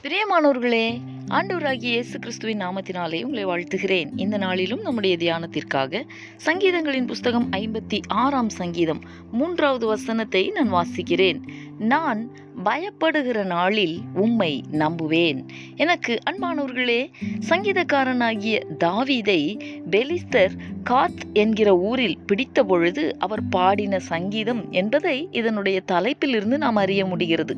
பிரியமானவர்களே, ஆண்டவராகிய இயேசு கிறிஸ்துவின் நாமத்தினாலே உங்களை வாழ்த்துகிறேன். இந்த நாளிலும் நம்முடைய தியானத்திற்காக சங்கீதங்களின் புஸ்தகம் 56ஆம் சங்கீதம் 3வது வசனத்தை நான் வாசிக்கிறேன். நான் பயப்படுகிற நாளில் உம்மை நம்புவேன். எனக்கு அன்பானவர்களே, சங்கீதக்காரனாகிய தாவீதை பெலிஸ்தர் காத் என்கிற ஊரில் பிடித்த பொழுது அவர் பாடின சங்கீதம் என்பதை இதனுடைய தலைப்பிலிருந்து நாம் அறிய முடிகிறது.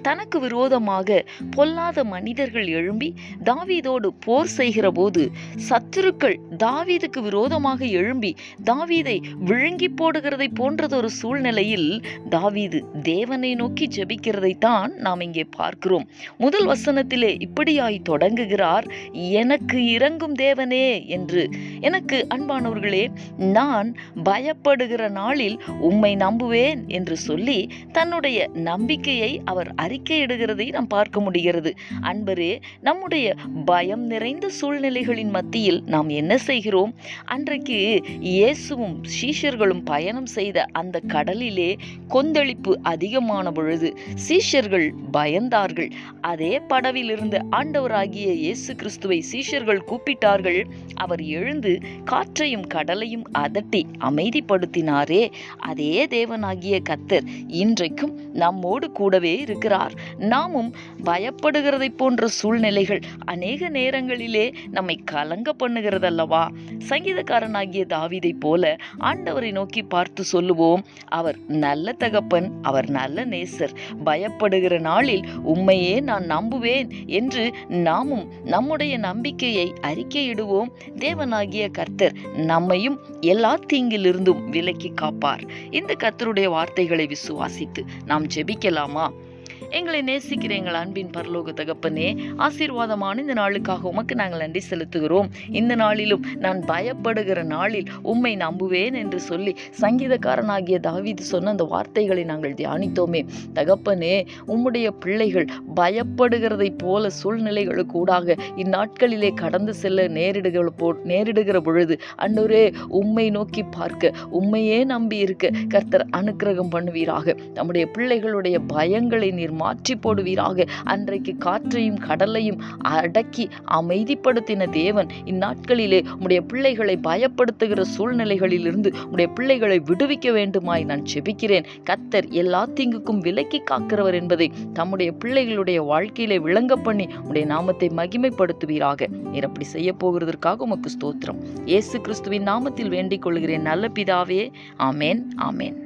தனக்கு விரோதமாக பொல்லாத மனிதர்கள் எழும்பி தாவீதோடு போர் செய்கிற போது சத்துருக்கள் தாவீதுக்கு விரோதமாக எழும்பி தாவீதை விழுங்கி போடுகிறதை போன்றதொரு சூழ்நிலையில் தாவீது தேவனை நோக்கி ஜெபிக்கிறதைத்தான் நாம் இங்கே பார்க்கிறோம். முதல் வசனத்திலே இப்படியாய் தொடங்குகிறார், எனக்கு இரங்கும் தேவனே என்று. எனக்கு அன்பானவர்களே, நான் பயப்படுகிற நாளில் உம்மை நம்புவேன் என்று சொல்லி தன்னுடைய நம்பிக்கையை அவர் அறிக்கையிடுகிறதை நாம் பார்க்க முடிகிறது. அன்பரே, நம்முடைய பயம் நிறைந்த சூழ்நிலைகளின் மத்தியில் நாம் என்ன செய்கிறோம்? அன்றைக்கு இயேசுவும் சீஷர்களும் பயணம் செய்த அந்த கடலிலே கொந்தளிப்பு அதிகமான பொழுது சீஷர்கள் பயந்தார்கள். அதே படவில் இருந்த ஆண்டவராகிய இயேசு கிறிஸ்துவை சீஷர்கள் கூப்பிட்டார்கள். அவர் எழுந்து காற்றையும் கடலையும் அதட்டி அமைதிப்படுத்தினாரே, அதே தேவனாகிய கர்த்தர் இன்றைக்கும் நம்மோடு கூடவே இருக்கிறார். நாமும் பயப்படுகிறதை போன்ற சூழ்நிலைகள் அநேக நேரங்களிலே நம்மை கலங்க பண்ணுகிறதல்லவா? சங்கீதக்காரனாகிய தாவீதை போல ஆண்டவரை நோக்கி பார்த்து சொல்லுவோம், அவர் நல்ல தகப்பன், அவர் நல்ல நேசர். பயப்படுகிற நாளில் உம்மையே நான் நம்புவேன் என்று நாமும் நம்முடைய நம்பிக்கையை அறிக்கையிடுவோம். தேவனாகிய கர்த்தர் நம்மையும் எல்லா தீங்கிலிருந்தும் விலக்கி காப்பார். இந்த கர்த்தருடைய வார்த்தைகளை விசுவாசித்து நாம் ஜெபிக்கலாமா? எங்களை நேசிக்கிற எங்கள் அன்பின் பரலோக தகப்பனே, ஆசீர்வாதமான இந்த நாளுக்காக உமக்கு நாங்கள் நன்றி செலுத்துகிறோம். இந்த நாளிலும் நான் பயப்படுகிற நாளில் உம்மை நம்புவேன் என்று சொல்லி சங்கீதக்காரனாகிய தாவீது சொன்ன அந்த வார்த்தைகளை நாங்கள் தியானித்தோமே. தகப்பனே, உம்முடைய பிள்ளைகள் பயப்படுகிறதை போல சூழ்நிலைகளுக்கூடாக இந்நாட்களிலே கடந்து செல்ல நேரிடுகிற பொழுது ஆண்டவரே, உம்மை நோக்கி பார்க்க, உம்மையே நம்பி இருக்க கர்த்தர் அனுக்கிரகம் பண்ணுவீராக. நம்முடைய பிள்ளைகளுடைய பயங்களை நீர் மாற்றி போடுவீராக. அன்றைக்கு காற்றையும் கடலையும் அடக்கி அமைதிப்படுத்தின தேவன் இந்நாட்களிலே உம்முடைய பிள்ளைகளை பயப்படுத்துகிற சூழ்நிலைகளிலிருந்து உம்முடைய பிள்ளைகளை விடுவிக்க வேண்டுமாய் நான் ஜெபிக்கிறேன். கர்த்தர் எல்லா தீங்குக்கும் விலக்கி காக்கிறவர் என்பதை தம்முடைய பிள்ளைகளுடைய வாழ்க்கையிலே விளங்க பண்ணி உம்முடைய நாமத்தை மகிமைப்படுத்துவீராக. நீர் அப்படி செய்ய போகிறதற்காக உமக்கு ஸ்தோத்திரம். இயேசு கிறிஸ்துவின் நாமத்தில் வேண்டிக் கொள்கிறேன் நல்ல பிதாவே. ஆமேன், ஆமேன்.